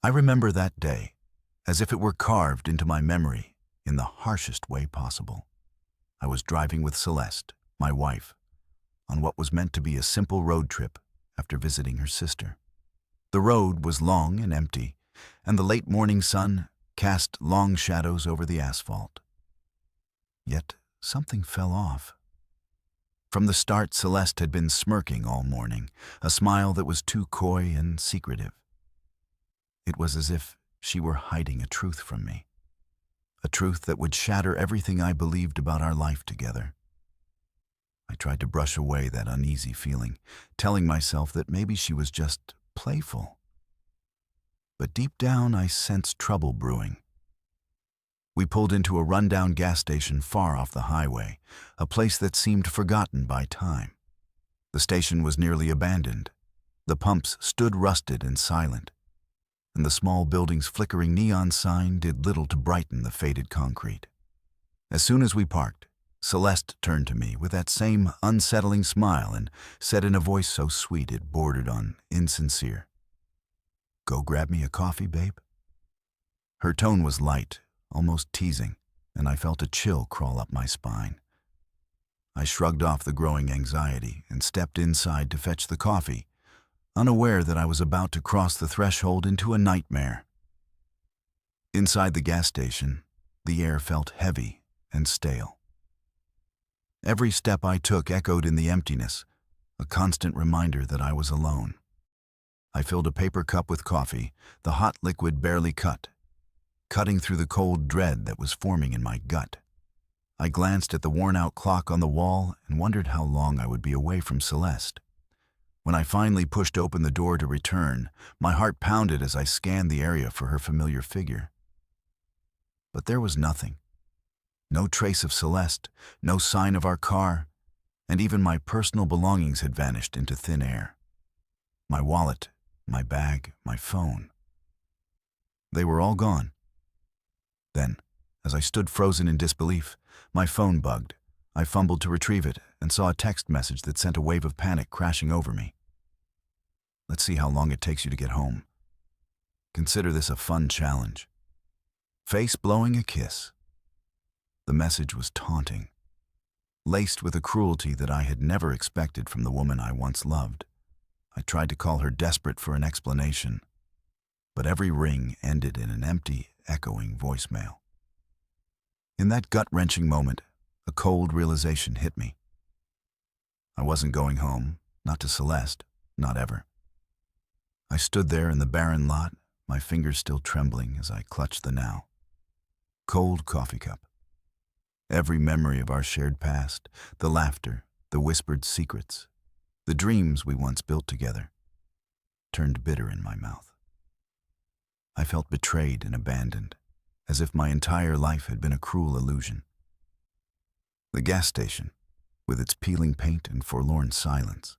I remember that day as if it were carved into my memory in the harshest way possible. I was driving with Celeste, my wife, on what was meant to be a simple road trip after visiting her sister. The road was long and empty, and the late morning sun cast long shadows over the asphalt. Yet something fell off. From the start, Celeste had been smirking all morning, a smile that was too coy and secretive. It was as if she were hiding a truth from me, a truth that would shatter everything I believed about our life together. I tried to brush away that uneasy feeling, telling myself that maybe she was just playful. But deep down, I sensed trouble brewing. We pulled into a rundown gas station far off the highway, a place that seemed forgotten by time. The station was nearly abandoned. The pumps stood rusted and silent, and the small building's flickering neon sign did little to brighten the faded concrete. As soon as we parked, Celeste turned to me with that same unsettling smile and said in a voice so sweet it bordered on insincere, "Go grab me a coffee, babe?" Her tone was light, almost teasing, and I felt a chill crawl up my spine. I shrugged off the growing anxiety and stepped inside to fetch the coffee, unaware that I was about to cross the threshold into a nightmare. Inside the gas station, the air felt heavy and stale. Every step I took echoed in the emptiness, a constant reminder that I was alone. I filled a paper cup with coffee, the hot liquid barely cutting through the cold dread that was forming in my gut. I glanced at the worn-out clock on the wall and wondered how long I would be away from Celeste. When I finally pushed open the door to return, my heart pounded as I scanned the area for her familiar figure. But there was nothing. No trace of Celeste, no sign of our car, and even my personal belongings had vanished into thin air. My wallet, my bag, my phone. They were all gone. Then, as I stood frozen in disbelief, my phone bugged. I fumbled to retrieve it and saw a text message that sent a wave of panic crashing over me. "Let's see how long it takes you to get home. Consider this a fun challenge. Face blowing a kiss." The message was taunting, laced with a cruelty that I had never expected from the woman I once loved. I tried to call her, desperate for an explanation, but every ring ended in an empty, echoing voicemail. In that gut-wrenching moment, a cold realization hit me. I wasn't going home, not to Celeste, not ever. I stood there in the barren lot, my fingers still trembling as I clutched the now cold coffee cup. Every memory of our shared past, the laughter, the whispered secrets, the dreams we once built together, turned bitter in my mouth. I felt betrayed and abandoned, as if my entire life had been a cruel illusion. The gas station, with its peeling paint and forlorn silence,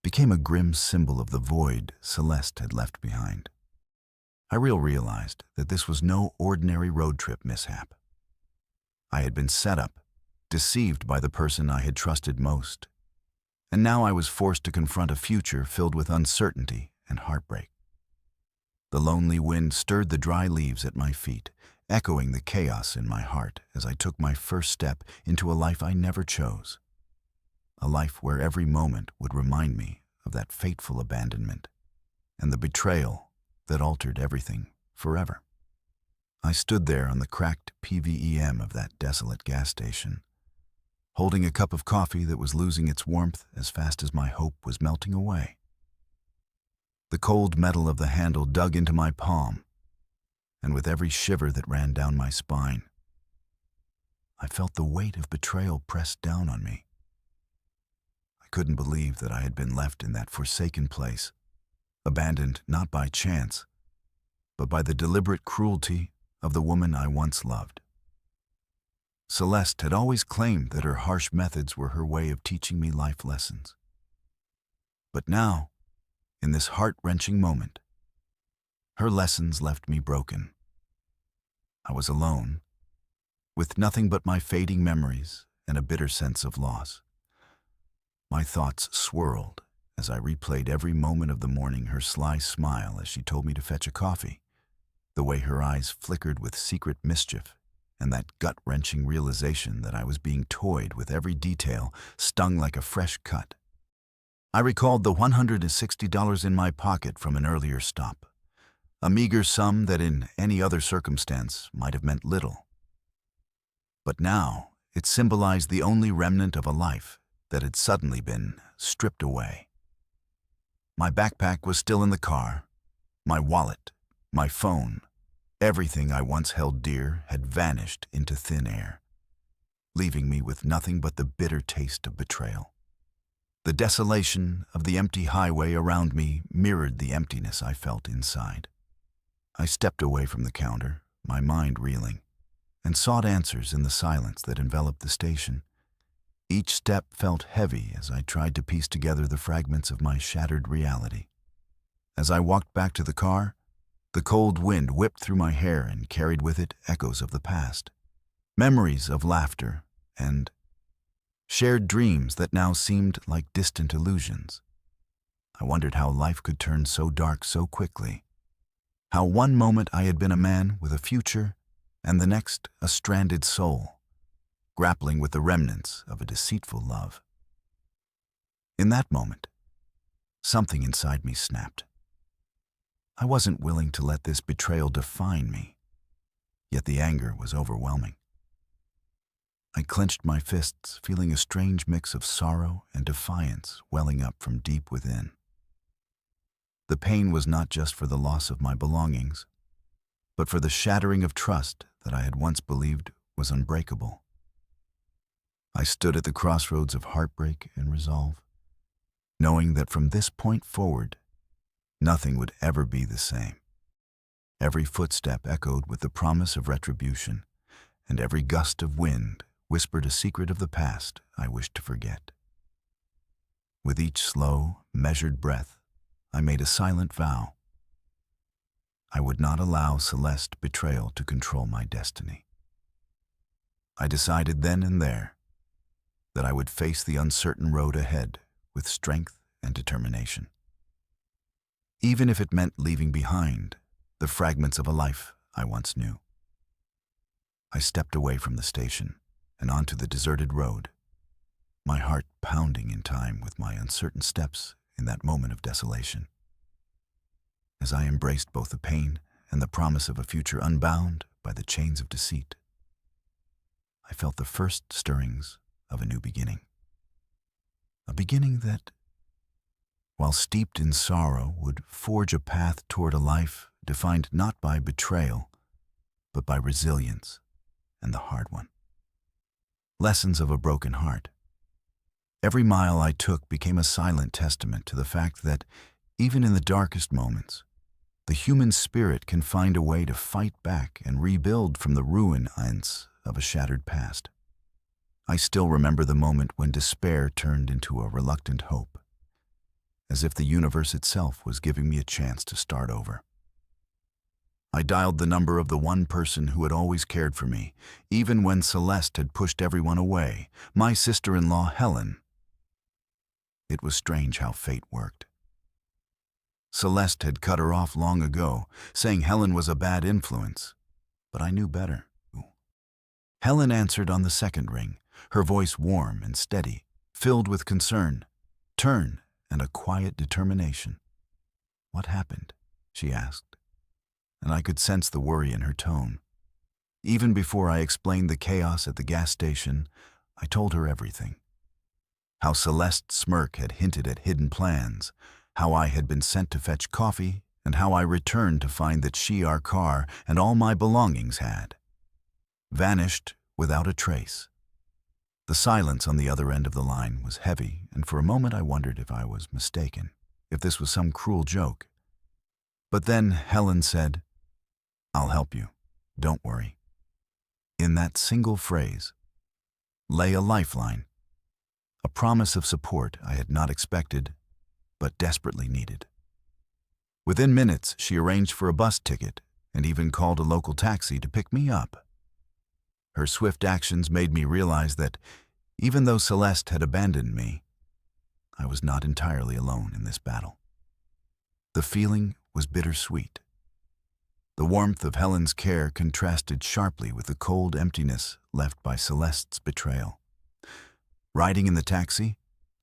became a grim symbol of the void Celeste had left behind. I realized that this was no ordinary road trip mishap. I had been set up, deceived by the person I had trusted most, and now I was forced to confront a future filled with uncertainty and heartbreak. The lonely wind stirred the dry leaves at my feet, echoing the chaos in my heart as I took my first step into a life I never chose. A life where every moment would remind me of that fateful abandonment and the betrayal that altered everything forever. I stood there on the cracked PVEM of that desolate gas station, holding a cup of coffee that was losing its warmth as fast as my hope was melting away. The cold metal of the handle dug into my palm, and with every shiver that ran down my spine, I felt the weight of betrayal pressed down on me. I couldn't believe that I had been left in that forsaken place, abandoned not by chance, but by the deliberate cruelty of the woman I once loved. Celeste had always claimed that her harsh methods were her way of teaching me life lessons. But now, in this heart-wrenching moment, her lessons left me broken. I was alone, with nothing but my fading memories and a bitter sense of loss. My thoughts swirled as I replayed every moment of the morning, her sly smile as she told me to fetch a coffee, the way her eyes flickered with secret mischief, and that gut-wrenching realization that I was being toyed with every detail stung like a fresh cut. I recalled the $160 in my pocket from an earlier stop, a meager sum that in any other circumstance might have meant little. But now it symbolized the only remnant of a life that had suddenly been stripped away. My backpack was still in the car, my wallet, my phone, everything I once held dear had vanished into thin air, leaving me with nothing but the bitter taste of betrayal. The desolation of the empty highway around me mirrored the emptiness I felt inside. I stepped away from the counter, my mind reeling, and sought answers in the silence that enveloped the station. Each step felt heavy as I tried to piece together the fragments of my shattered reality. As I walked back to the car, the cold wind whipped through my hair and carried with it echoes of the past, memories of laughter and shared dreams that now seemed like distant illusions. I wondered how life could turn so dark so quickly, how one moment I had been a man with a future and the next a stranded soul, grappling with the remnants of a deceitful love. In that moment, something inside me snapped. I wasn't willing to let this betrayal define me, yet the anger was overwhelming. I clenched my fists, feeling a strange mix of sorrow and defiance welling up from deep within. The pain was not just for the loss of my belongings, but for the shattering of trust that I had once believed was unbreakable. I stood at the crossroads of heartbreak and resolve, knowing that from this point forward, nothing would ever be the same. Every footstep echoed with the promise of retribution, and every gust of wind whispered a secret of the past I wished to forget. With each slow, measured breath, I made a silent vow. I would not allow Celeste's betrayal to control my destiny. I decided then and there that I would face the uncertain road ahead with strength and determination, even if it meant leaving behind the fragments of a life I once knew. I stepped away from the station and onto the deserted road, my heart pounding in time with my uncertain steps in that moment of desolation. As I embraced both the pain and the promise of a future unbound by the chains of deceit, I felt the first stirrings of a new beginning. A beginning that, while steeped in sorrow, would forge a path toward a life defined not by betrayal, but by resilience and the hard one. Lessons of a broken heart. Every mile I took became a silent testament to the fact that, even in the darkest moments, the human spirit can find a way to fight back and rebuild from the ruins of a shattered past. I still remember the moment when despair turned into a reluctant hope, as if the universe itself was giving me a chance to start over. I dialed the number of the one person who had always cared for me, even when Celeste had pushed everyone away, my sister-in-law Helen. It was strange how fate worked. Celeste had cut her off long ago, saying Helen was a bad influence, but I knew better. Helen answered on the second ring, her voice warm and steady, filled with concern, and a quiet determination. "What happened?" she asked, and I could sense the worry in her tone. Even before I explained the chaos at the gas station, I told her everything. How Celeste's smirk had hinted at hidden plans, how I had been sent to fetch coffee, and how I returned to find that our car, and all my belongings had vanished without a trace. The silence on the other end of the line was heavy, and for a moment I wondered if I was mistaken, if this was some cruel joke. But then Helen said, "I'll help you. Don't worry." In that single phrase lay a lifeline, a promise of support I had not expected, but desperately needed. Within minutes, she arranged for a bus ticket and even called a local taxi to pick me up. Her swift actions made me realize that, even though Celeste had abandoned me, I was not entirely alone in this battle. The feeling was bittersweet. The warmth of Helen's care contrasted sharply with the cold emptiness left by Celeste's betrayal. Riding in the taxi,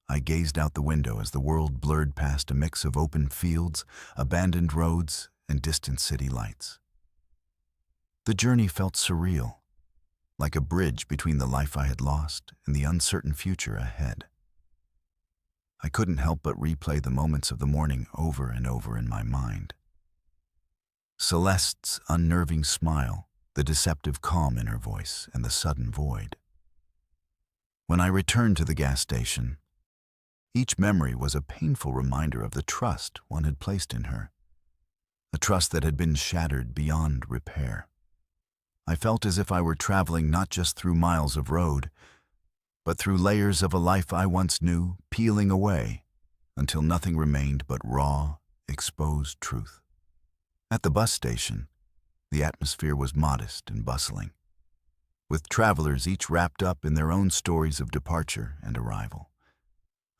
I gazed out the window as the world blurred past a mix of open fields, abandoned roads, and distant city lights. The journey felt surreal, like a bridge between the life I had lost and the uncertain future ahead. I couldn't help but replay the moments of the morning over and over in my mind. Celeste's unnerving smile, the deceptive calm in her voice, and the sudden void. When I returned to the gas station, each memory was a painful reminder of the trust one had placed in her, a trust that had been shattered beyond repair. I felt as if I were traveling not just through miles of road, but through layers of a life I once knew, peeling away until nothing remained but raw, exposed truth. At the bus station, the atmosphere was modest and bustling, with travelers each wrapped up in their own stories of departure and arrival.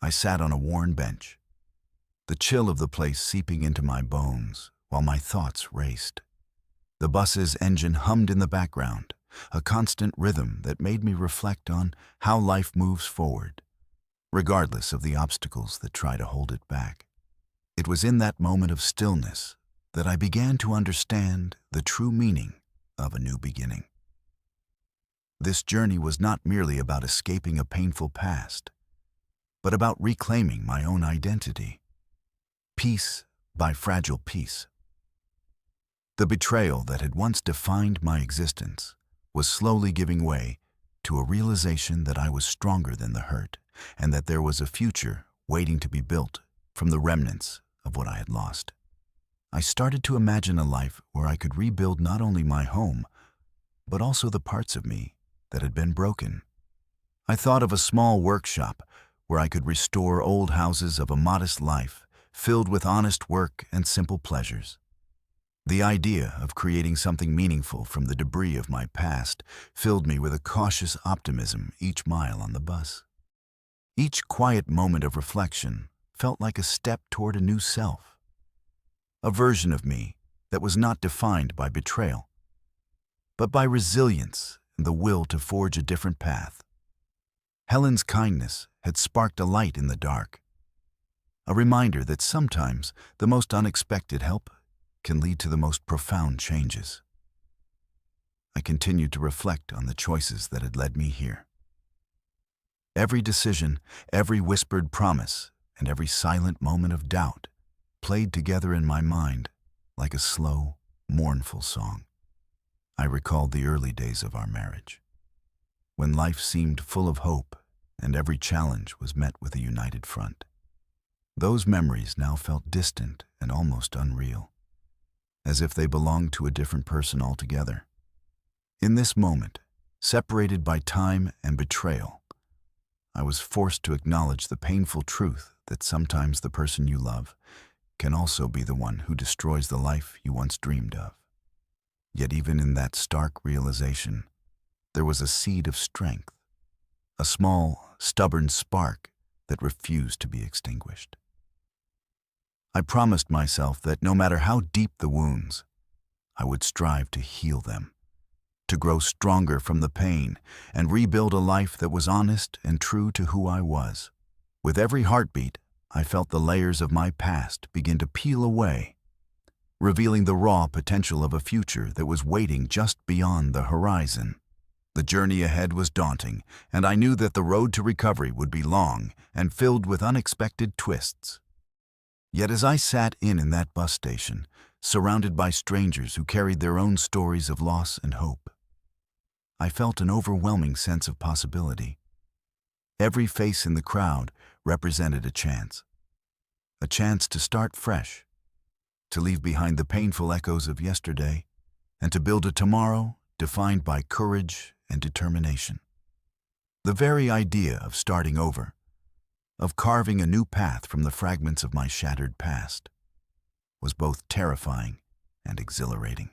I sat on a worn bench, the chill of the place seeping into my bones while my thoughts raced. The bus's engine hummed in the background, a constant rhythm that made me reflect on how life moves forward, regardless of the obstacles that try to hold it back. It was in that moment of stillness that I began to understand the true meaning of a new beginning. This journey was not merely about escaping a painful past, but about reclaiming my own identity, piece by fragile piece. The betrayal that had once defined my existence was slowly giving way to a realization that I was stronger than the hurt, and that there was a future waiting to be built from the remnants of what I had lost. I started to imagine a life where I could rebuild not only my home, but also the parts of me that had been broken. I thought of a small workshop where I could restore old houses of a modest life, filled with honest work and simple pleasures. The idea of creating something meaningful from the debris of my past filled me with a cautious optimism each mile on the bus. Each quiet moment of reflection felt like a step toward a new self, a version of me that was not defined by betrayal, but by resilience and the will to forge a different path. Helen's kindness had sparked a light in the dark, a reminder that sometimes the most unexpected help can lead to the most profound changes. I continued to reflect on the choices that had led me here. Every decision, every whispered promise, and every silent moment of doubt played together in my mind like a slow, mournful song. I recalled the early days of our marriage, when life seemed full of hope and every challenge was met with a united front. Those memories now felt distant and almost unreal, as if they belonged to a different person altogether. In this moment, separated by time and betrayal, I was forced to acknowledge the painful truth that sometimes the person you love can also be the one who destroys the life you once dreamed of. Yet even in that stark realization, there was a seed of strength, a small, stubborn spark that refused to be extinguished. I promised myself that no matter how deep the wounds, I would strive to heal them, to grow stronger from the pain and rebuild a life that was honest and true to who I was. With every heartbeat, I felt the layers of my past begin to peel away, revealing the raw potential of a future that was waiting just beyond the horizon. The journey ahead was daunting, and I knew that the road to recovery would be long and filled with unexpected twists. Yet as I sat in that bus station, surrounded by strangers who carried their own stories of loss and hope, I felt an overwhelming sense of possibility. Every face in the crowd represented a chance to start fresh, to leave behind the painful echoes of yesterday, and to build a tomorrow defined by courage and determination. The very idea of starting over, of carving a new path from the fragments of my shattered past, was both terrifying and exhilarating.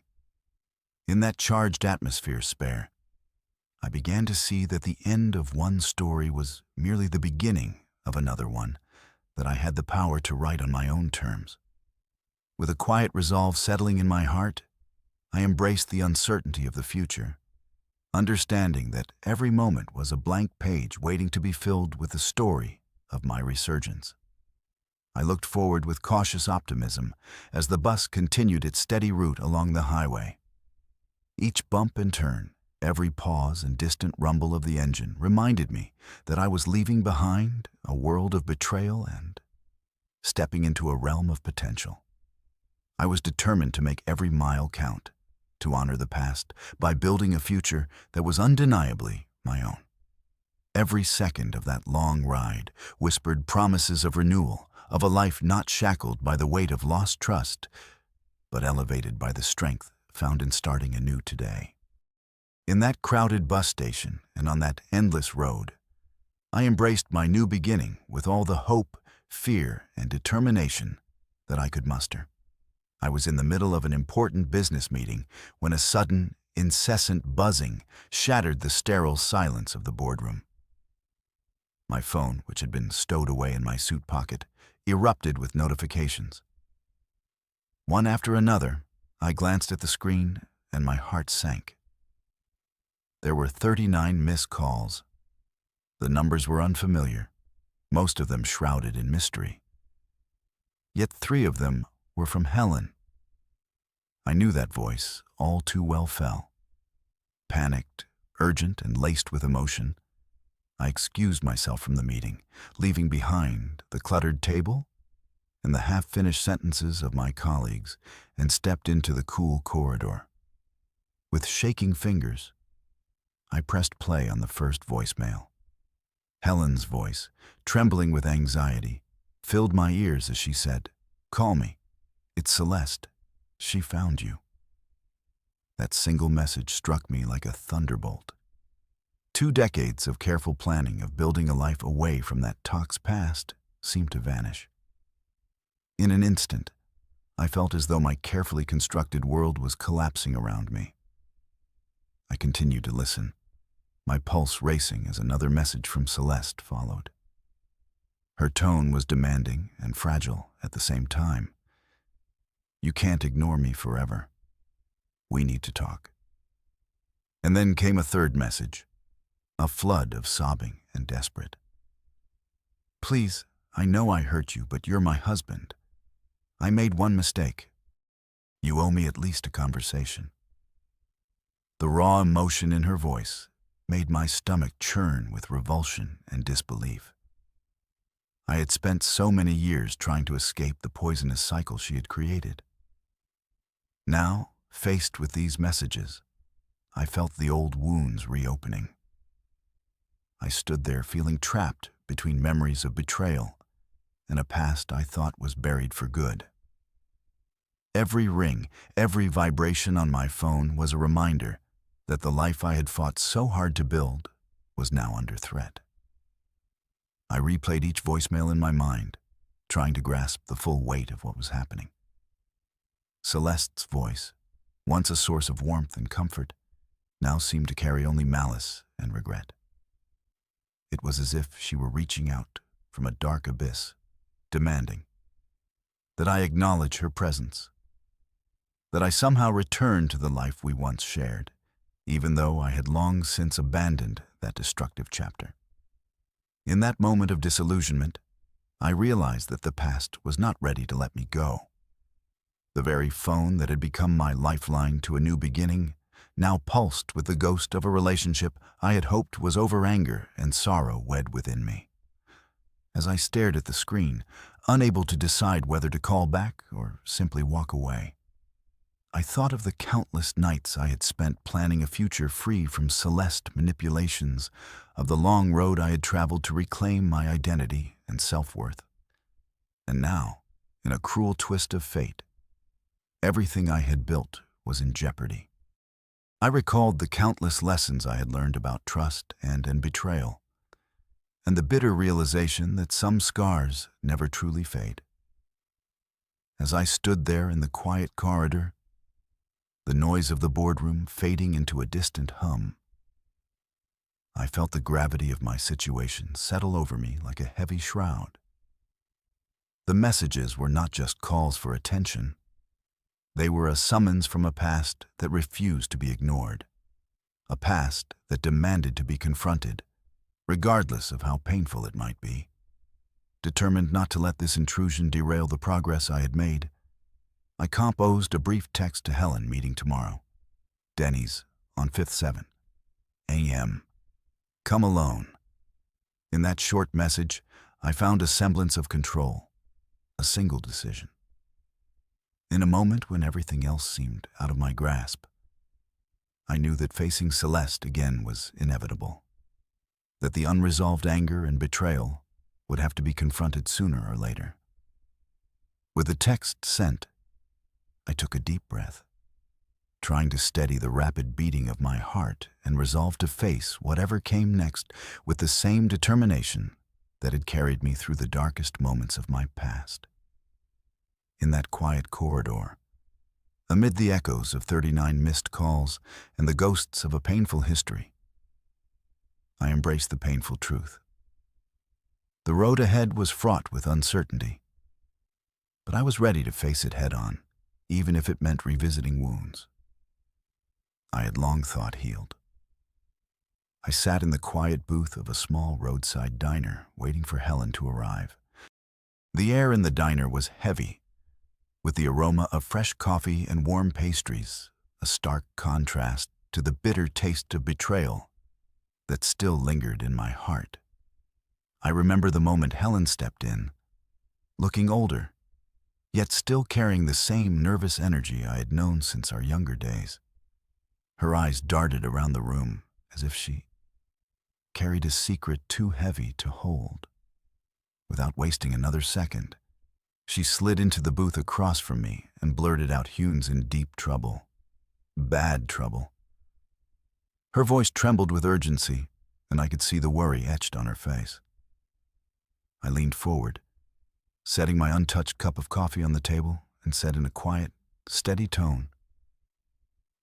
In that charged atmosphere spare, I began to see that the end of one story was merely the beginning of another one, that I had the power to write on my own terms. With a quiet resolve settling in my heart, I embraced the uncertainty of the future, understanding that every moment was a blank page waiting to be filled with the story of my resurgence. I looked forward with cautious optimism as the bus continued its steady route along the highway. Each bump and turn, every pause and distant rumble of the engine reminded me that I was leaving behind a world of betrayal and stepping into a realm of potential. I was determined to make every mile count, to honor the past by building a future that was undeniably my own. Every second of that long ride whispered promises of renewal, of a life not shackled by the weight of lost trust, but elevated by the strength found in starting anew today. In that crowded bus station and on that endless road, I embraced my new beginning with all the hope, fear, and determination that I could muster. I was in the middle of an important business meeting when a sudden, incessant buzzing shattered the sterile silence of the boardroom. My phone, which had been stowed away in my suit pocket, erupted with notifications. One after another, I glanced at the screen and my heart sank. There were 39 missed calls. The numbers were unfamiliar, most of them shrouded in mystery. Yet 3 of them were from Helen. I knew that voice all too well. Panicked, urgent, and laced with emotion, I excused myself from the meeting, leaving behind the cluttered table and the half-finished sentences of my colleagues, and stepped into the cool corridor. With shaking fingers, I pressed play on the first voicemail. Helen's voice, trembling with anxiety, filled my ears as she said, "Call me. It's Celeste. She found you." That single message struck me like a thunderbolt. 2 decades of careful planning of building a life away from that toxic past seemed to vanish. In an instant, I felt as though my carefully constructed world was collapsing around me. I continued to listen, my pulse racing as another message from Celeste followed. Her tone was demanding and fragile at the same time. "You can't ignore me forever. We need to talk." And then came a third message, a flood of sobbing and desperate. "Please, I know I hurt you, but you're my husband. I made one mistake. You owe me at least a conversation." The raw emotion in her voice made my stomach churn with revulsion and disbelief. I had spent so many years trying to escape the poisonous cycle she had created. Now, faced with these messages, I felt the old wounds reopening. I stood there feeling trapped between memories of betrayal and a past I thought was buried for good. Every ring, every vibration on my phone was a reminder that the life I had fought so hard to build was now under threat. I replayed each voicemail in my mind, trying to grasp the full weight of what was happening. Celeste's voice, once a source of warmth and comfort, now seemed to carry only malice and regret. It was as if she were reaching out from a dark abyss, demanding that I acknowledge her presence, that I somehow return to the life we once shared, even though I had long since abandoned that destructive chapter. In that moment of disillusionment, I realized that the past was not ready to let me go. The very phone that had become my lifeline to a new beginning now pulsed with the ghost of a relationship I had hoped was over anger and sorrow wed within me. As I stared at the screen, unable to decide whether to call back or simply walk away, I thought of the countless nights I had spent planning a future free from Celeste manipulations, of the long road I had traveled to reclaim my identity and self-worth. And now, in a cruel twist of fate, everything I had built was in jeopardy. I recalled the countless lessons I had learned about trust and betrayal, and the bitter realization that some scars never truly fade. As I stood there in the quiet corridor, the noise of the boardroom fading into a distant hum, I felt the gravity of my situation settle over me like a heavy shroud. The messages were not just calls for attention. They were a summons from a past that refused to be ignored, a past that demanded to be confronted, regardless of how painful it might be. Determined not to let this intrusion derail the progress I had made, I composed a brief text to Helen meeting tomorrow. Denny's on 5th 7 a.m. Come alone. In that short message, I found a semblance of control, a single decision. In a moment when everything else seemed out of my grasp, I knew that facing Celeste again was inevitable, that the unresolved anger and betrayal would have to be confronted sooner or later. With the text sent, I took a deep breath, trying to steady the rapid beating of my heart and resolve to face whatever came next with the same determination that had carried me through the darkest moments of my past. In that quiet corridor, amid the echoes of 39 missed calls and the ghosts of a painful history, I embraced the painful truth. The road ahead was fraught with uncertainty, but I was ready to face it head-on, even if it meant revisiting wounds I had long thought healed. I sat in the quiet booth of a small roadside diner, waiting for Helen to arrive. The air in the diner was heavy, with the aroma of fresh coffee and warm pastries, a stark contrast to the bitter taste of betrayal that still lingered in my heart. I remember the moment Helen stepped in, looking older, yet still carrying the same nervous energy I had known since our younger days. Her eyes darted around the room as if she carried a secret too heavy to hold. Without wasting another second, she slid into the booth across from me and blurted out Hune's in deep trouble. Bad trouble. Her voice trembled with urgency, and I could see the worry etched on her face. I leaned forward, setting my untouched cup of coffee on the table, and said in a quiet, steady tone,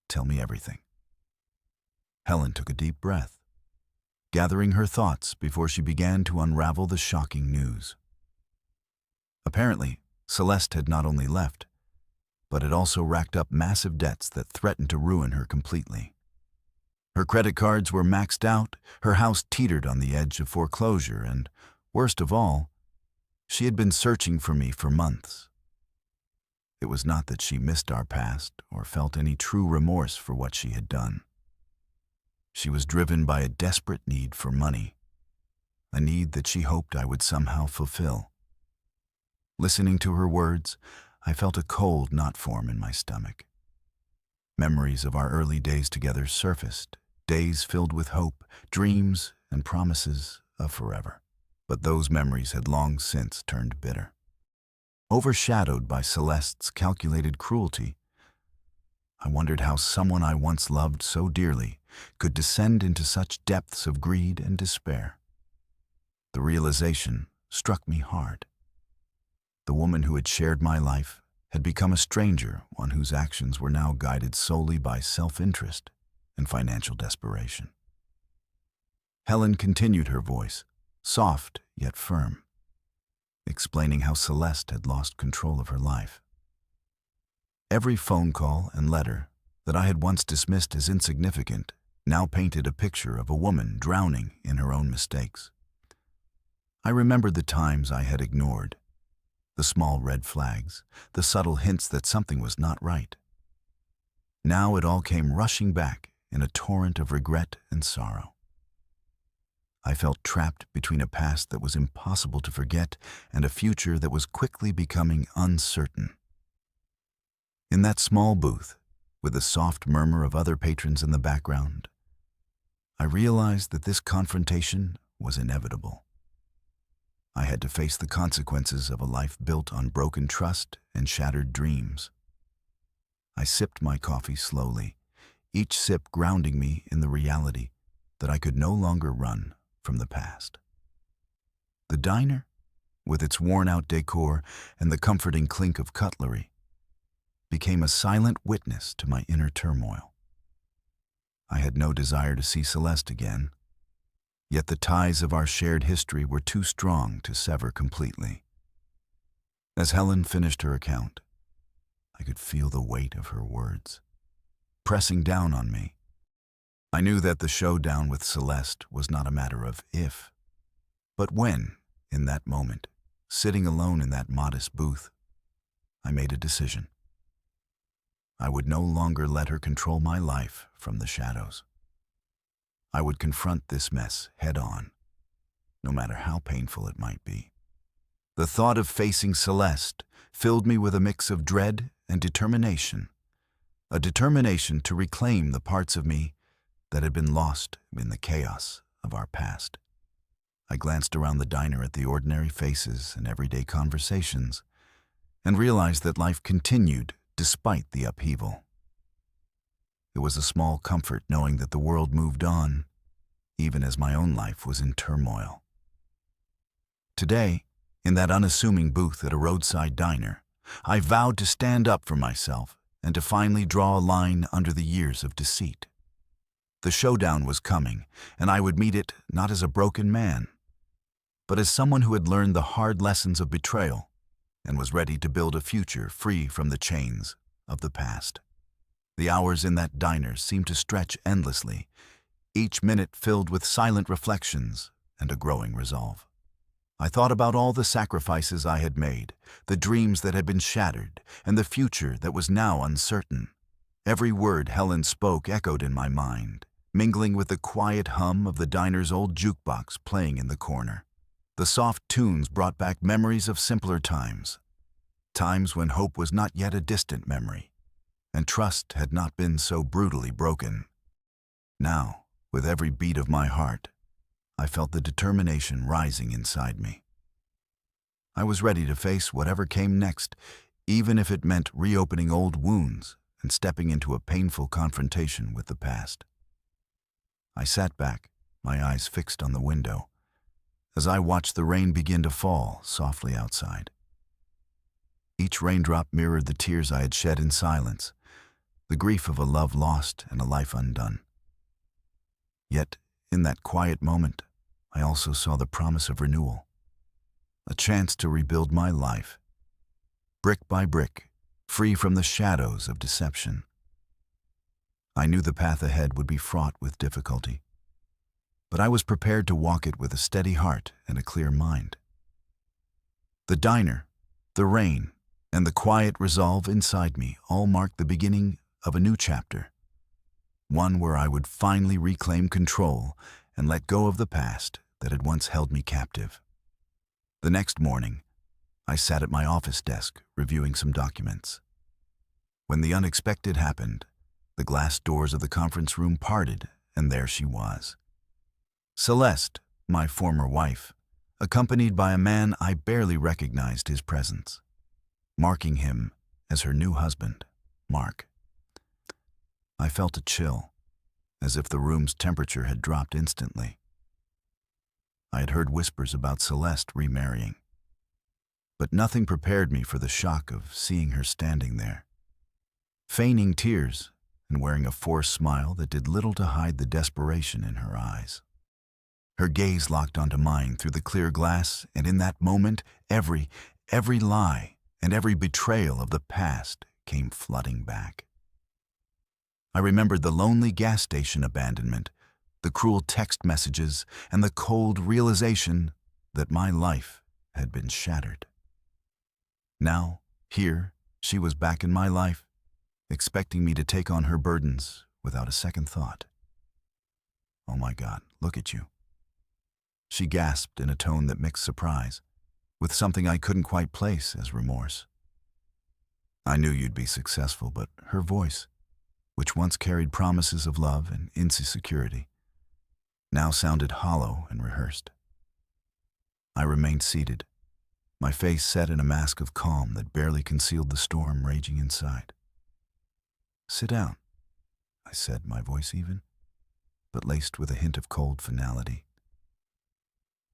"Tell me everything." Helen took a deep breath, gathering her thoughts before she began to unravel the shocking news. Apparently, Celeste had not only left, but had also racked up massive debts that threatened to ruin her completely. Her credit cards were maxed out, her house teetered on the edge of foreclosure, and, worst of all, she had been searching for me for months. It was not that she missed our past or felt any true remorse for what she had done. She was driven by a desperate need for money, a need that she hoped I would somehow fulfill. Listening to her words, I felt a cold knot form in my stomach. Memories of our early days together surfaced, days filled with hope, dreams, and promises of forever. But those memories had long since turned bitter. Overshadowed by Celeste's calculated cruelty, I wondered how someone I once loved so dearly could descend into such depths of greed and despair. The realization struck me hard. The woman who had shared my life had become a stranger, one whose actions were now guided solely by self-interest and financial desperation. Helen continued her voice, soft yet firm, explaining how Celeste had lost control of her life. Every phone call and letter that I had once dismissed as insignificant now painted a picture of a woman drowning in her own mistakes. I remembered the times I had ignored, the small red flags, the subtle hints that something was not right. Now it all came rushing back in a torrent of regret and sorrow. I felt trapped between a past that was impossible to forget and a future that was quickly becoming uncertain. In that small booth, with the soft murmur of other patrons in the background, I realized that this confrontation was inevitable. I had to face the consequences of a life built on broken trust and shattered dreams. I sipped my coffee slowly, each sip grounding me in the reality that I could no longer run from the past. The diner, with its worn-out decor and the comforting clink of cutlery, became a silent witness to my inner turmoil. I had no desire to see Celeste again, yet the ties of our shared history were too strong to sever completely. As Helen finished her account, I could feel the weight of her words pressing down on me. I knew that the showdown with Celeste was not a matter of if, but when, in that moment, sitting alone in that modest booth, I made a decision. I would no longer let her control my life from the shadows. I would confront this mess head on, no matter how painful it might be. The thought of facing Celeste filled me with a mix of dread and determination, a determination to reclaim the parts of me that had been lost in the chaos of our past. I glanced around the diner at the ordinary faces and everyday conversations and realized that life continued despite the upheaval. It was a small comfort knowing that the world moved on, even as my own life was in turmoil. Today, in that unassuming booth at a roadside diner, I vowed to stand up for myself and to finally draw a line under the years of deceit. The showdown was coming, and I would meet it not as a broken man, but as someone who had learned the hard lessons of betrayal and was ready to build a future free from the chains of the past. The hours in that diner seemed to stretch endlessly, each minute filled with silent reflections and a growing resolve. I thought about all the sacrifices I had made, the dreams that had been shattered, and the future that was now uncertain. Every word Helen spoke echoed in my mind, mingling with the quiet hum of the diner's old jukebox playing in the corner. The soft tunes brought back memories of simpler times, times when hope was not yet a distant memory, and trust had not been so brutally broken. Now, with every beat of my heart, I felt the determination rising inside me. I was ready to face whatever came next, even if it meant reopening old wounds and stepping into a painful confrontation with the past. I sat back, my eyes fixed on the window, as I watched the rain begin to fall softly outside. Each raindrop mirrored the tears I had shed in silence, the grief of a love lost and a life undone. Yet, in that quiet moment, I also saw the promise of renewal, a chance to rebuild my life, brick by brick, free from the shadows of deception. I knew the path ahead would be fraught with difficulty, but I was prepared to walk it with a steady heart and a clear mind. The diner, the rain, and the quiet resolve inside me all marked the beginning of a new chapter, one where I would finally reclaim control and let go of the past that had once held me captive. The next morning, I sat at my office desk reviewing some documents. When the unexpected happened, the glass doors of the conference room parted, and there she was. Celeste, my former wife, accompanied by a man I barely recognized his presence, marking him as her new husband, Mark. I felt a chill, as if the room's temperature had dropped instantly. I had heard whispers about Celeste remarrying, but nothing prepared me for the shock of seeing her standing there, feigning tears and wearing a forced smile that did little to hide the desperation in her eyes. Her gaze locked onto mine through the clear glass, and in that moment, every lie and every betrayal of the past came flooding back. I remembered the lonely gas station abandonment, the cruel text messages, and the cold realization that my life had been shattered. Now, here, she was back in my life, expecting me to take on her burdens without a second thought. "Oh my God, look at you," she gasped in a tone that mixed surprise with something I couldn't quite place as remorse. I knew you'd be successful, but her voice, which once carried promises of love and insecurity, now sounded hollow and rehearsed. I remained seated, my face set in a mask of calm that barely concealed the storm raging inside. "Sit down," I said, my voice even, but laced with a hint of cold finality.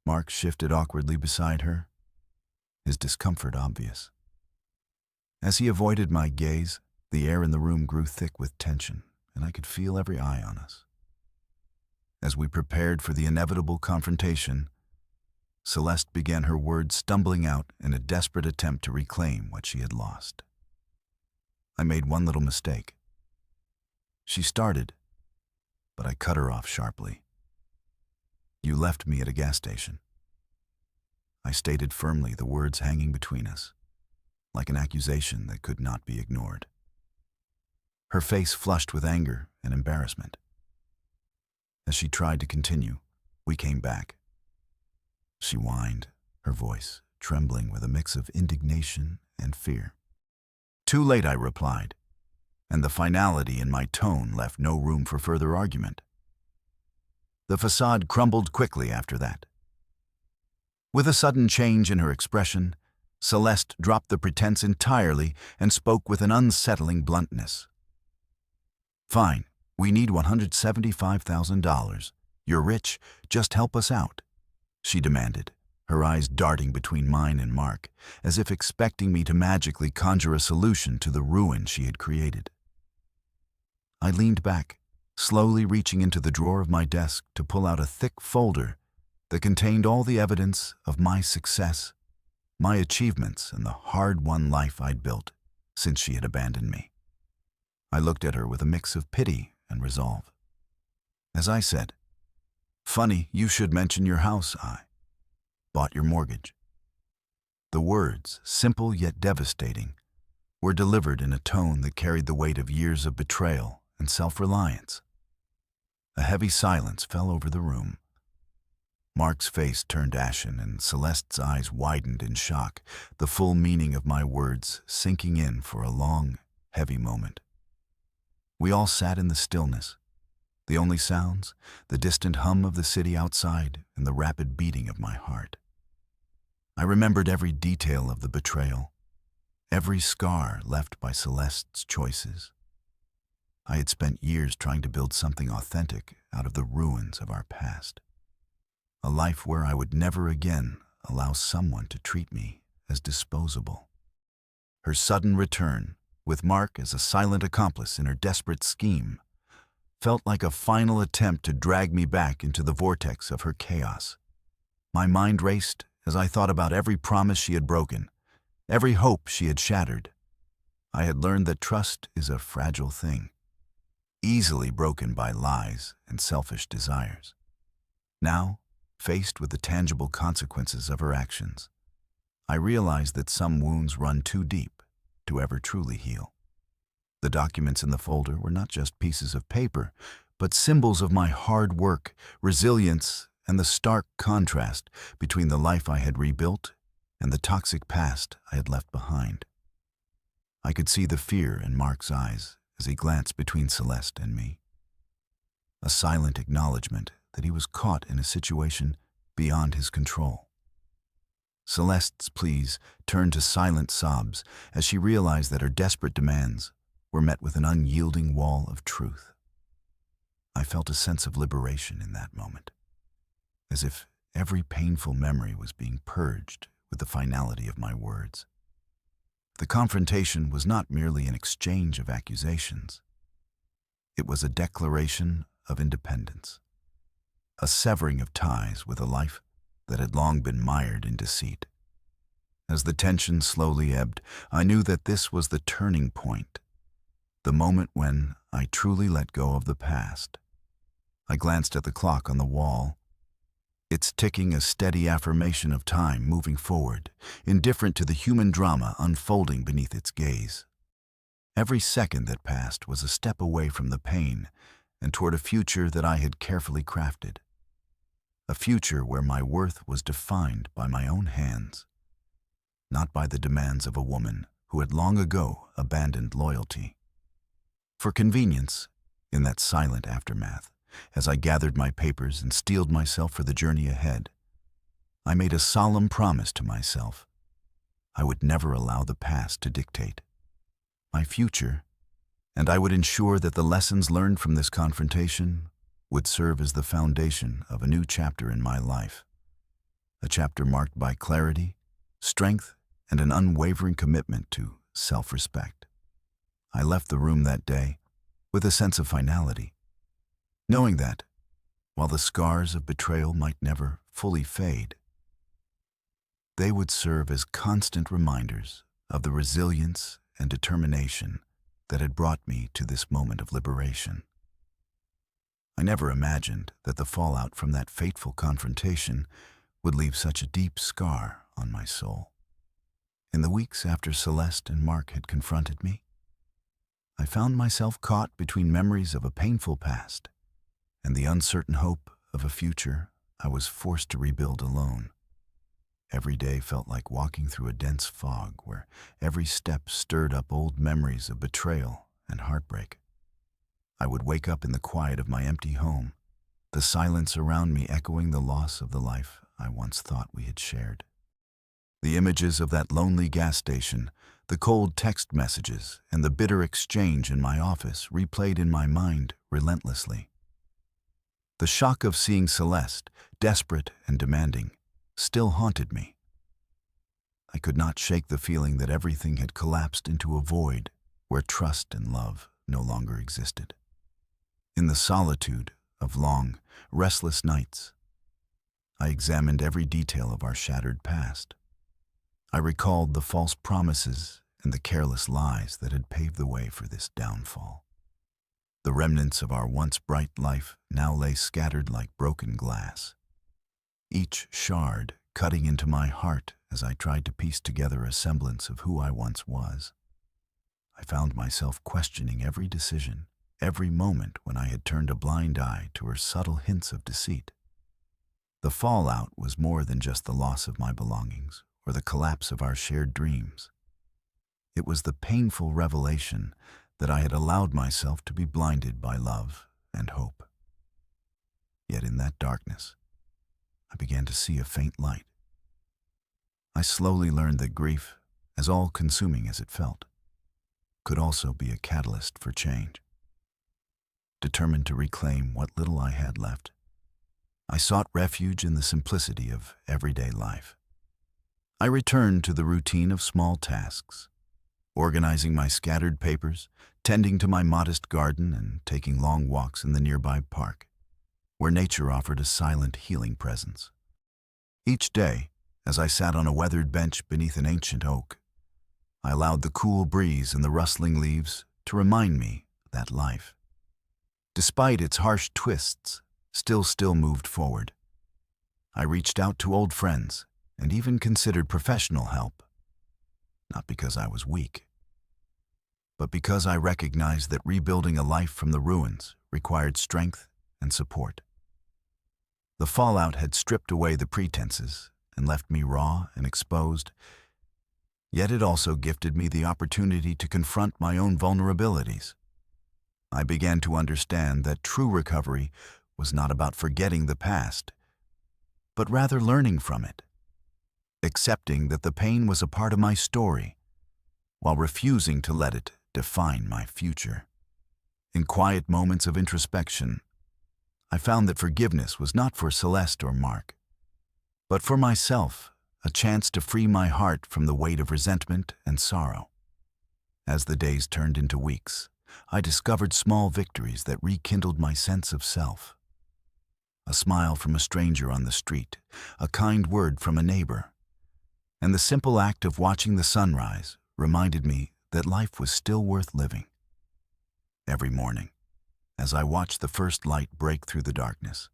Mark shifted awkwardly beside her, his discomfort obvious. As he avoided my gaze, the air in the room grew thick with tension, and I could feel every eye on us. As we prepared for the inevitable confrontation, Celeste began her words, stumbling out in a desperate attempt to reclaim what she had lost. I made one little mistake. She started, but I cut her off sharply. You left me at a gas station. I stated firmly, the words hanging between us, like an accusation that could not be ignored. Her face flushed with anger and embarrassment. As she tried to continue, we came back. She whined, her voice trembling with a mix of indignation and fear. Too late, I replied, and the finality in my tone left no room for further argument. The facade crumbled quickly after that. With a sudden change in her expression, Celeste dropped the pretense entirely and spoke with an unsettling bluntness. Fine, we need $175,000. You're rich, just help us out, she demanded, her eyes darting between mine and Mark, as if expecting me to magically conjure a solution to the ruin she had created. I leaned back, slowly reaching into the drawer of my desk to pull out a thick folder that contained all the evidence of my success, my achievements, and the hard-won life I'd built since she had abandoned me. I looked at her with a mix of pity and resolve. As I said, "Funny, you should mention your house. I bought your mortgage." The words, simple yet devastating, were delivered in a tone that carried the weight of years of betrayal and self-reliance. A heavy silence fell over the room. Mark's face turned ashen and Celeste's eyes widened in shock, the full meaning of my words sinking in for a long, heavy moment. We all sat in the stillness. The only sounds, the distant hum of the city outside and the rapid beating of my heart. I remembered every detail of the betrayal, every scar left by Celeste's choices. I had spent years trying to build something authentic out of the ruins of our past. A life where I would never again allow someone to treat me as disposable. Her sudden return, with Mark as a silent accomplice in her desperate scheme, felt like a final attempt to drag me back into the vortex of her chaos. My mind raced as I thought about every promise she had broken, every hope she had shattered. I had learned that trust is a fragile thing, easily broken by lies and selfish desires. Now, faced with the tangible consequences of her actions, I realized that some wounds run too deep to ever truly heal. The documents in the folder were not just pieces of paper, but symbols of my hard work, resilience, and the stark contrast between the life I had rebuilt and the toxic past I had left behind. I could see the fear in Mark's eyes as he glanced between Celeste and me. A silent acknowledgement that he was caught in a situation beyond his control. Celeste's pleas turned to silent sobs as she realized that her desperate demands were met with an unyielding wall of truth. I felt a sense of liberation in that moment, as if every painful memory was being purged with the finality of my words. The confrontation was not merely an exchange of accusations. It was a declaration of independence, a severing of ties with a life that had long been mired in deceit. As the tension slowly ebbed, I knew that this was the turning point, the moment when I truly let go of the past. I glanced at the clock on the wall, its ticking a steady affirmation of time moving forward, indifferent to the human drama unfolding beneath its gaze. Every second that passed was a step away from the pain and toward a future that I had carefully crafted. A future where my worth was defined by my own hands, not by the demands of a woman who had long ago abandoned loyalty. For convenience, in that silent aftermath, as I gathered my papers and steeled myself for the journey ahead, I made a solemn promise to myself. I would never allow the past to dictate my future, and I would ensure that the lessons learned from this confrontation would serve as the foundation of a new chapter in my life, a chapter marked by clarity, strength, and an unwavering commitment to self-respect. I left the room that day with a sense of finality, knowing that, while the scars of betrayal might never fully fade, they would serve as constant reminders of the resilience and determination that had brought me to this moment of liberation. I never imagined that the fallout from that fateful confrontation would leave such a deep scar on my soul. In the weeks after Celeste and Mark had confronted me, I found myself caught between memories of a painful past and the uncertain hope of a future I was forced to rebuild alone. Every day felt like walking through a dense fog where every step stirred up old memories of betrayal and heartbreak. I would wake up in the quiet of my empty home, the silence around me echoing the loss of the life I once thought we had shared. The images of that lonely gas station, the cold text messages, and the bitter exchange in my office replayed in my mind relentlessly. The shock of seeing Celeste, desperate and demanding, still haunted me. I could not shake the feeling that everything had collapsed into a void where trust and love no longer existed. In the solitude of long, restless nights, I examined every detail of our shattered past. I recalled the false promises and the careless lies that had paved the way for this downfall. The remnants of our once bright life now lay scattered like broken glass, each shard cutting into my heart as I tried to piece together a semblance of who I once was. I found myself questioning every decision, every moment when I had turned a blind eye to her subtle hints of deceit. The fallout was more than just the loss of my belongings or the collapse of our shared dreams. It was the painful revelation that I had allowed myself to be blinded by love and hope. Yet in that darkness, I began to see a faint light. I slowly learned that grief, as all-consuming as it felt, could also be a catalyst for change. Determined to reclaim what little I had left, I sought refuge in the simplicity of everyday life. I returned to the routine of small tasks, organizing my scattered papers, tending to my modest garden, and taking long walks in the nearby park, where nature offered a silent, healing presence. Each day, as I sat on a weathered bench beneath an ancient oak, I allowed the cool breeze and the rustling leaves to remind me that life, despite its harsh twists, still moved forward. I reached out to old friends and even considered professional help, not because I was weak, but because I recognized that rebuilding a life from the ruins required strength and support. The fallout had stripped away the pretenses and left me raw and exposed, yet it also gifted me the opportunity to confront my own vulnerabilities. I began to understand that true recovery was not about forgetting the past, but rather learning from it, accepting that the pain was a part of my story, while refusing to let it define my future. In quiet moments of introspection, I found that forgiveness was not for Celeste or Mark, but for myself, a chance to free my heart from the weight of resentment and sorrow. As the days turned into weeks, I discovered small victories that rekindled my sense of self. A smile from a stranger on the street, a kind word from a neighbor, and the simple act of watching the sunrise reminded me that life was still worth living. Every morning, as I watched the first light break through the darkness,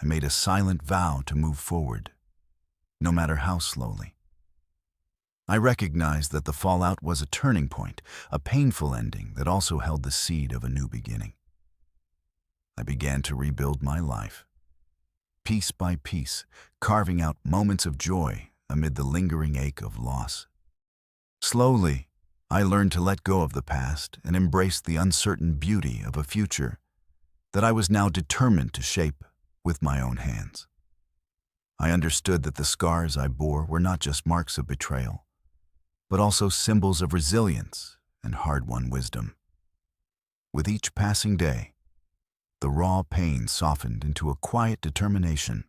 I made a silent vow to move forward, no matter how slowly. I recognized that the fallout was a turning point, a painful ending that also held the seed of a new beginning. I began to rebuild my life, piece by piece, carving out moments of joy amid the lingering ache of loss. Slowly, I learned to let go of the past and embrace the uncertain beauty of a future that I was now determined to shape with my own hands. I understood that the scars I bore were not just marks of betrayal, but also symbols of resilience and hard-won wisdom. With each passing day, the raw pain softened into a quiet determination.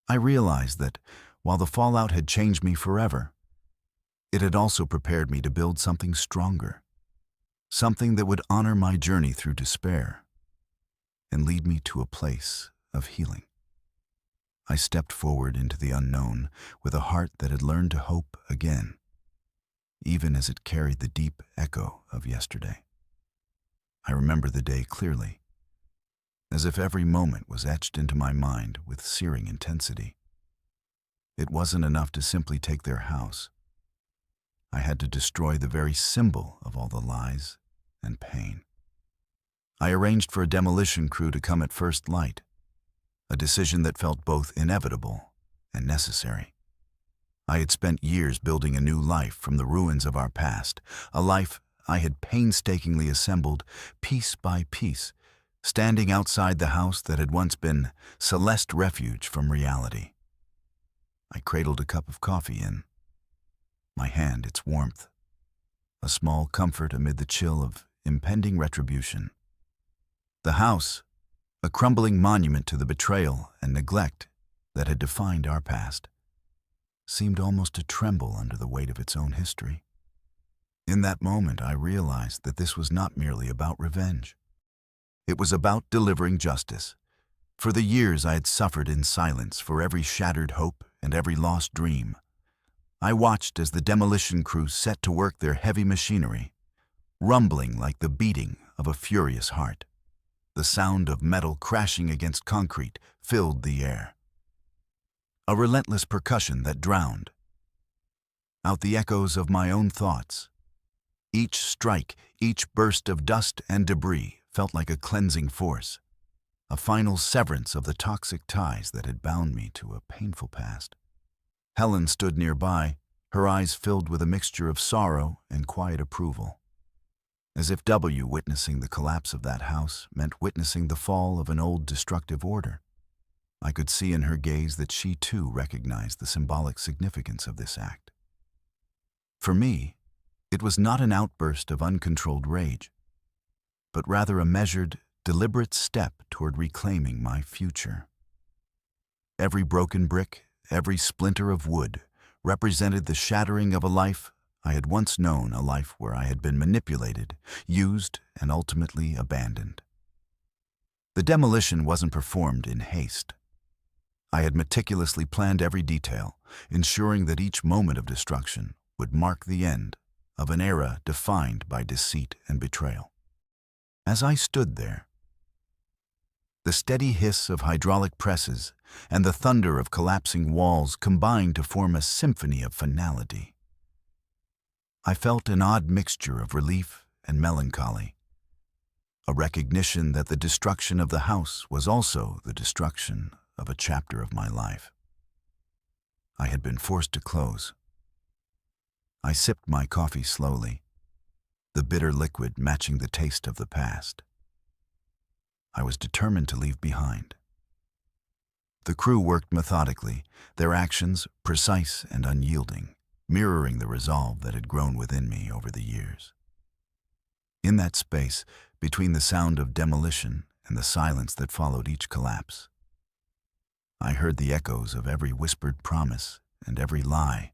I realized that, while the fallout had changed me forever, it had also prepared me to build something stronger, something that would honor my journey through despair and lead me to a place of healing. I stepped forward into the unknown with a heart that had learned to hope again, even as it carried the deep echo of yesterday. I remember the day clearly, as if every moment was etched into my mind with searing intensity. It wasn't enough to simply take their house. I had to destroy the very symbol of all the lies and pain. I arranged for a demolition crew to come at first light, a decision that felt both inevitable and necessary. I had spent years building a new life from the ruins of our past, a life I had painstakingly assembled piece by piece, standing outside the house that had once been Celeste refuge from reality. I cradled a cup of coffee in my hand, its warmth, a small comfort amid the chill of impending retribution. The house, a crumbling monument to the betrayal and neglect that had defined our past, seemed almost to tremble under the weight of its own history. In that moment, I realized that this was not merely about revenge. It was about delivering justice. For the years I had suffered in silence for every shattered hope and every lost dream, I watched as the demolition crew set to work their heavy machinery, rumbling like the beating of a furious heart. The sound of metal crashing against concrete filled the air, a relentless percussion that drowned out the echoes of my own thoughts. Each strike, each burst of dust and debris felt like a cleansing force, a final severance of the toxic ties that had bound me to a painful past. Helen stood nearby, her eyes filled with a mixture of sorrow and quiet approval, as if witnessing the collapse of that house meant witnessing the fall of an old destructive order. I could see in her gaze that she too recognized the symbolic significance of this act. For me, it was not an outburst of uncontrolled rage, but rather a measured, deliberate step toward reclaiming my future. Every broken brick, every splinter of wood, represented the shattering of a life I had once known, a life where I had been manipulated, used, and ultimately abandoned. The demolition wasn't performed in haste. I had meticulously planned every detail, ensuring that each moment of destruction would mark the end of an era defined by deceit and betrayal. As I stood there, the steady hiss of hydraulic presses and the thunder of collapsing walls combined to form a symphony of finality. I felt an odd mixture of relief and melancholy, a recognition that the destruction of the house was also the destruction of a chapter of my life I had been forced to close. I sipped my coffee slowly, the bitter liquid matching the taste of the past. I was determined to leave behind. The crew worked methodically, their actions precise and unyielding, mirroring the resolve that had grown within me over the years. In that space, between the sound of demolition and the silence that followed each collapse, I heard the echoes of every whispered promise and every lie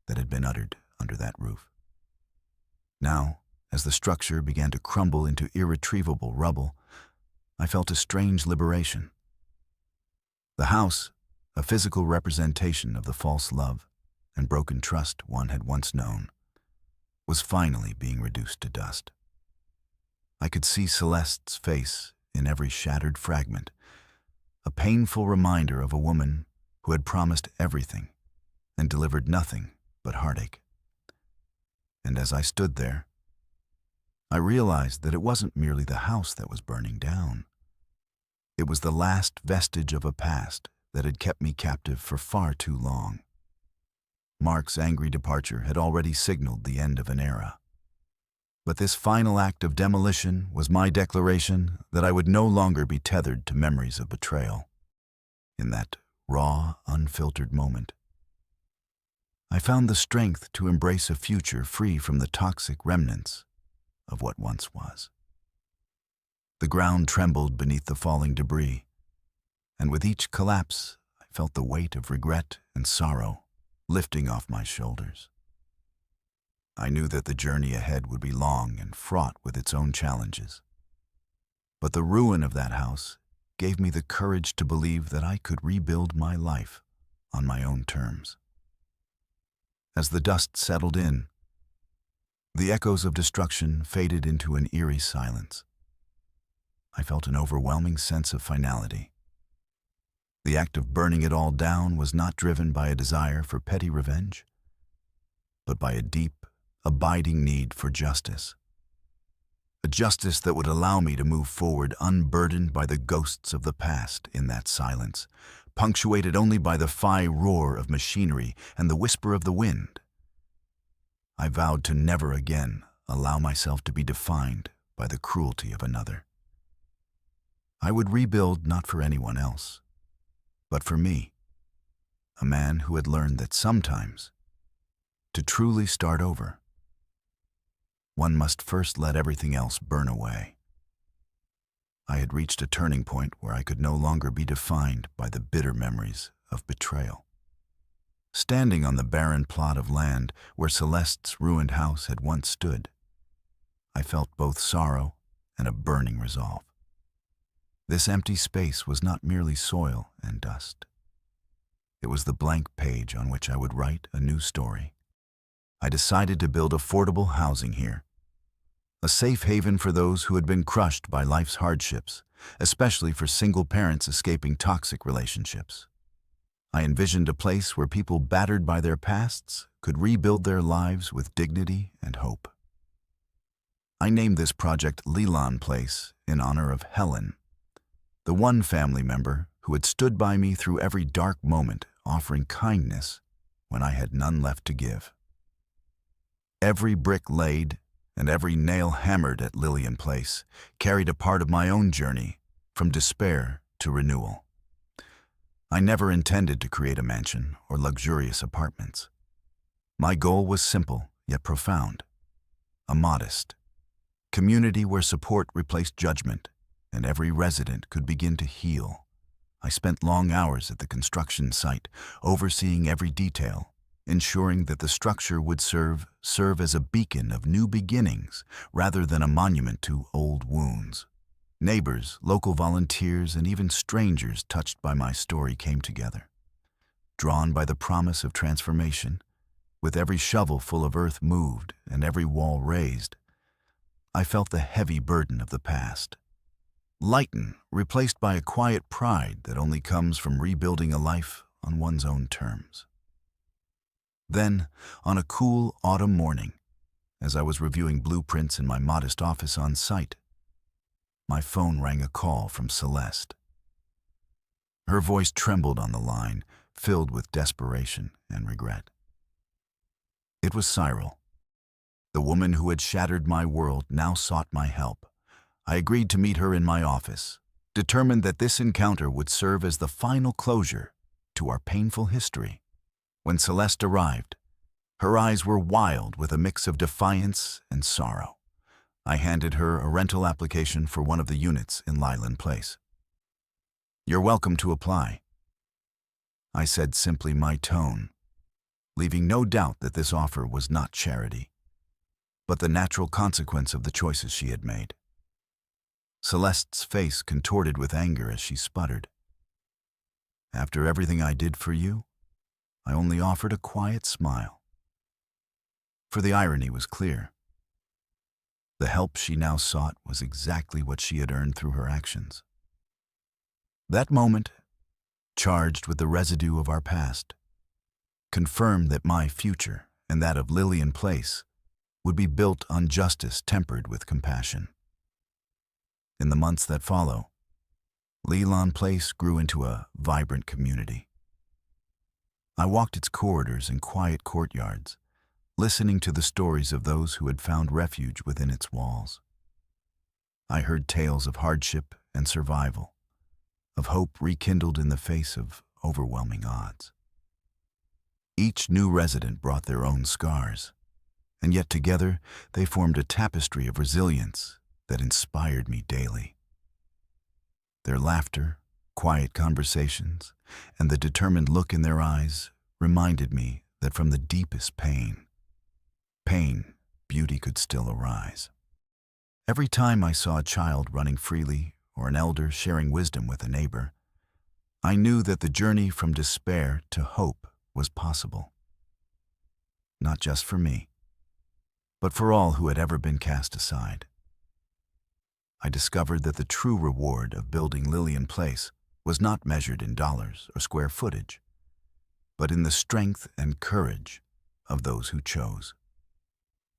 that had been uttered under that roof. Now, as the structure began to crumble into irretrievable rubble, I felt a strange liberation. The house, a physical representation of the false love and broken trust one had once known, was finally being reduced to dust. I could see Celeste's face in every shattered fragment, a painful reminder of a woman who had promised everything and delivered nothing but heartache. And as I stood there, I realized that it wasn't merely the house that was burning down. It was the last vestige of a past that had kept me captive for far too long. Mark's angry departure had already signaled the end of an era. But this final act of demolition was my declaration that I would no longer be tethered to memories of betrayal. In that raw, unfiltered moment, I found the strength to embrace a future free from the toxic remnants of what once was. The ground trembled beneath the falling debris, and with each collapse, I felt the weight of regret and sorrow lifting off my shoulders. I knew that the journey ahead would be long and fraught with its own challenges. But the ruin of that house gave me the courage to believe that I could rebuild my life on my own terms. As the dust settled in, the echoes of destruction faded into an eerie silence. I felt an overwhelming sense of finality. The act of burning it all down was not driven by a desire for petty revenge, but by a deep, abiding need for justice. A justice that would allow me to move forward unburdened by the ghosts of the past in that silence, punctuated only by the roar of machinery and the whisper of the wind. I vowed to never again allow myself to be defined by the cruelty of another. I would rebuild not for anyone else, but for me, a man who had learned that sometimes, to truly start over, one must first let everything else burn away. I had reached a turning point where I could no longer be defined by the bitter memories of betrayal. Standing on the barren plot of land where Celeste's ruined house had once stood, I felt both sorrow and a burning resolve. This empty space was not merely soil and dust. It was the blank page on which I would write a new story. I decided to build affordable housing here, a safe haven for those who had been crushed by life's hardships, especially for single parents escaping toxic relationships. I envisioned a place where people battered by their pasts could rebuild their lives with dignity and hope. I named this project Leland Place in honor of Helen, the one family member who had stood by me through every dark moment, offering kindness when I had none left to give. Every brick laid and every nail hammered at Lillian Place carried a part of my own journey from despair to renewal. I never intended to create a mansion or luxurious apartments. My goal was simple yet profound: a modest community where support replaced judgment and every resident could begin to heal. I spent long hours at the construction site, overseeing every detail, ensuring that the structure would serve as a beacon of new beginnings rather than a monument to old wounds. Neighbors, local volunteers, and even strangers touched by my story came together. Drawn by the promise of transformation, with every shovel full of earth moved and every wall raised, I felt the heavy burden of the past lighten, replaced by a quiet pride that only comes from rebuilding a life on one's own terms. Then, on a cool autumn morning, as I was reviewing blueprints in my modest office on site, my phone rang a call from Celeste. Her voice trembled on the line, filled with desperation and regret. It was Cyril. The woman who had shattered my world now sought my help. I agreed to meet her in my office, determined that this encounter would serve as the final closure to our painful history. When Celeste arrived, her eyes were wild with a mix of defiance and sorrow. I handed her a rental application for one of the units in Leland Place. "You're welcome to apply," I said, simply, my tone leaving no doubt that this offer was not charity, but the natural consequence of the choices she had made. Celeste's face contorted with anger as she sputtered. "After everything I did for you, I only offered a quiet smile." For the irony was clear. The help she now sought was exactly what she had earned through her actions. That moment, charged with the residue of our past, confirmed that my future and that of Lillian Place would be built on justice tempered with compassion. In the months that follow, Leland Place grew into a vibrant community. I walked its corridors and quiet courtyards, listening to the stories of those who had found refuge within its walls. I heard tales of hardship and survival, of hope rekindled in the face of overwhelming odds. Each new resident brought their own scars, and yet together they formed a tapestry of resilience that inspired me daily. Their laughter, quiet conversations, and the determined look in their eyes reminded me that from the deepest pain, beauty could still arise. Every time I saw a child running freely or an elder sharing wisdom with a neighbor, I knew that the journey from despair to hope was possible. Not just for me, but for all who had ever been cast aside. I discovered that the true reward of building Lillian Place was not measured in dollars or square footage, but in the strength and courage of those who chose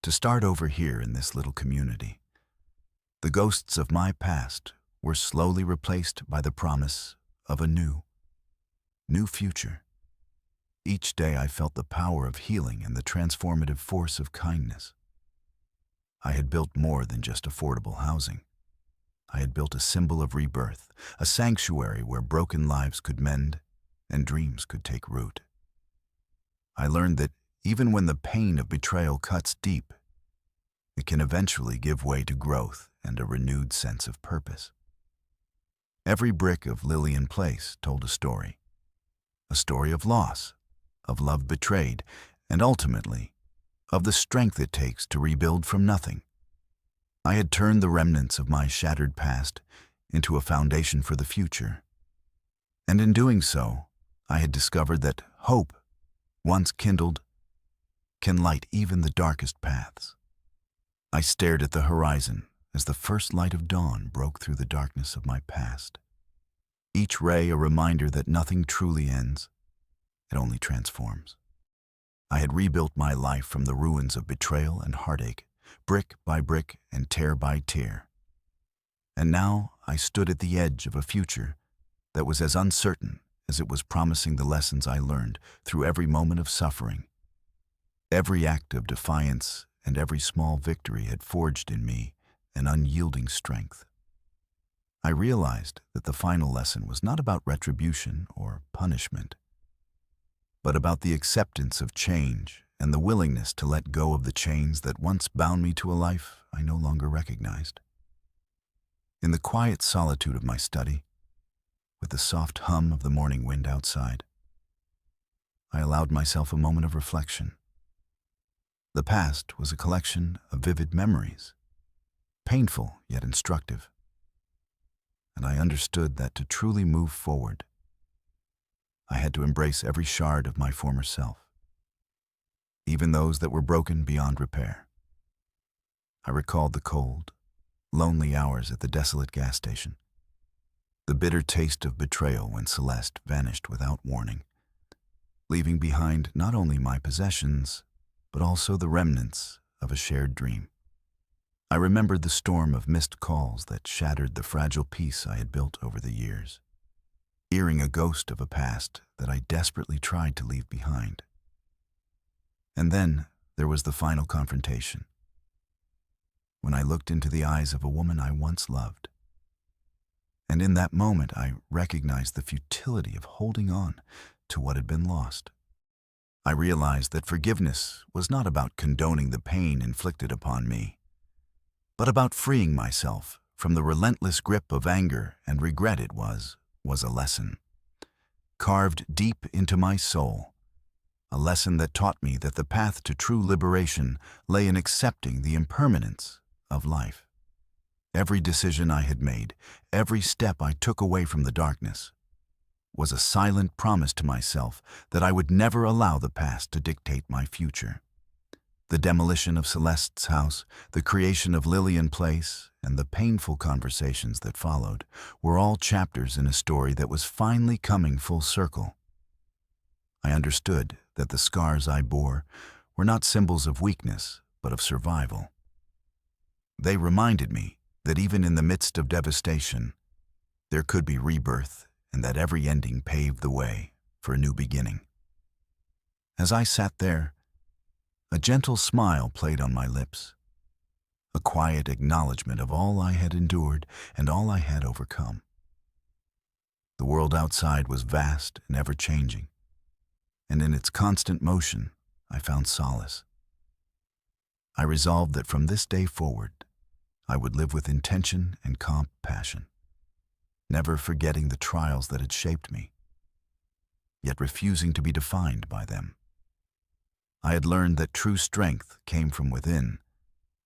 to start over here in this little community. The ghosts of my past were slowly replaced by the promise of a new future. Each day I felt the power of healing and the transformative force of kindness. I had built more than just affordable housing. I had built a symbol of rebirth, a sanctuary where broken lives could mend and dreams could take root. I learned that even when the pain of betrayal cuts deep, it can eventually give way to growth and a renewed sense of purpose. Every brick of Lillian Place told a story of loss, of love betrayed, and ultimately, of the strength it takes to rebuild from nothing. I had turned the remnants of my shattered past into a foundation for the future. And in doing so, I had discovered that hope, once kindled, can light even the darkest paths. I stared at the horizon as the first light of dawn broke through the darkness of my past. Each ray a reminder that nothing truly ends, it only transforms. I had rebuilt my life from the ruins of betrayal and heartache, brick by brick and tear by tear. And now I stood at the edge of a future that was as uncertain as it was promising the lessons I learned through every moment of suffering. Every act of defiance and every small victory had forged in me an unyielding strength. I realized that the final lesson was not about retribution or punishment, but about the acceptance of change and the willingness to let go of the chains that once bound me to a life I no longer recognized. In the quiet solitude of my study, with the soft hum of the morning wind outside, I allowed myself a moment of reflection. The past was a collection of vivid memories, painful yet instructive, and I understood that to truly move forward, I had to embrace every shard of my former self, even those that were broken beyond repair. I recalled the cold, lonely hours at the desolate gas station, the bitter taste of betrayal when Celeste vanished without warning, leaving behind not only my possessions, but also the remnants of a shared dream. I remembered the storm of missed calls that shattered the fragile peace I had built over the years, earing a ghost of a past that I desperately tried to leave behind. And then there was the final confrontation, when I looked into the eyes of a woman I once loved. And in that moment, I recognized the futility of holding on to what had been lost. I realized that forgiveness was not about condoning the pain inflicted upon me, but about freeing myself from the relentless grip of anger and regret. It was a lesson, carved deep into my soul, a lesson that taught me that the path to true liberation lay in accepting the impermanence of life. Every decision I had made, every step I took away from the darkness, was a silent promise to myself that I would never allow the past to dictate my future. The demolition of Celeste's house, the creation of Lillian Place, and the painful conversations that followed were all chapters in a story that was finally coming full circle. I understood that the scars I bore were not symbols of weakness, but of survival. They reminded me that even in the midst of devastation, there could be rebirth, and that every ending paved the way for a new beginning. As I sat there, a gentle smile played on my lips, a quiet acknowledgement of all I had endured and all I had overcome. The world outside was vast and ever-changing, and in its constant motion, I found solace. I resolved that from this day forward, I would live with intention and compassion, never forgetting the trials that had shaped me, yet refusing to be defined by them. I had learned that true strength came from within,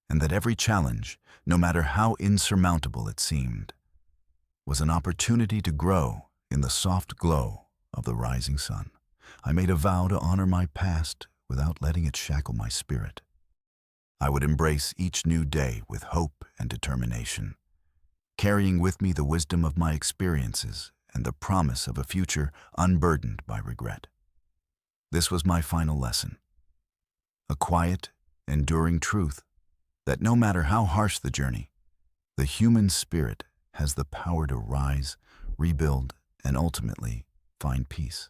and that every challenge, no matter how insurmountable it seemed, was an opportunity to grow in the soft glow of the rising sun. I made a vow to honor my past without letting it shackle my spirit. I would embrace each new day with hope and determination, carrying with me the wisdom of my experiences and the promise of a future unburdened by regret. This was my final lesson, a quiet, enduring truth that no matter how harsh the journey, the human spirit has the power to rise, rebuild, and ultimately find peace.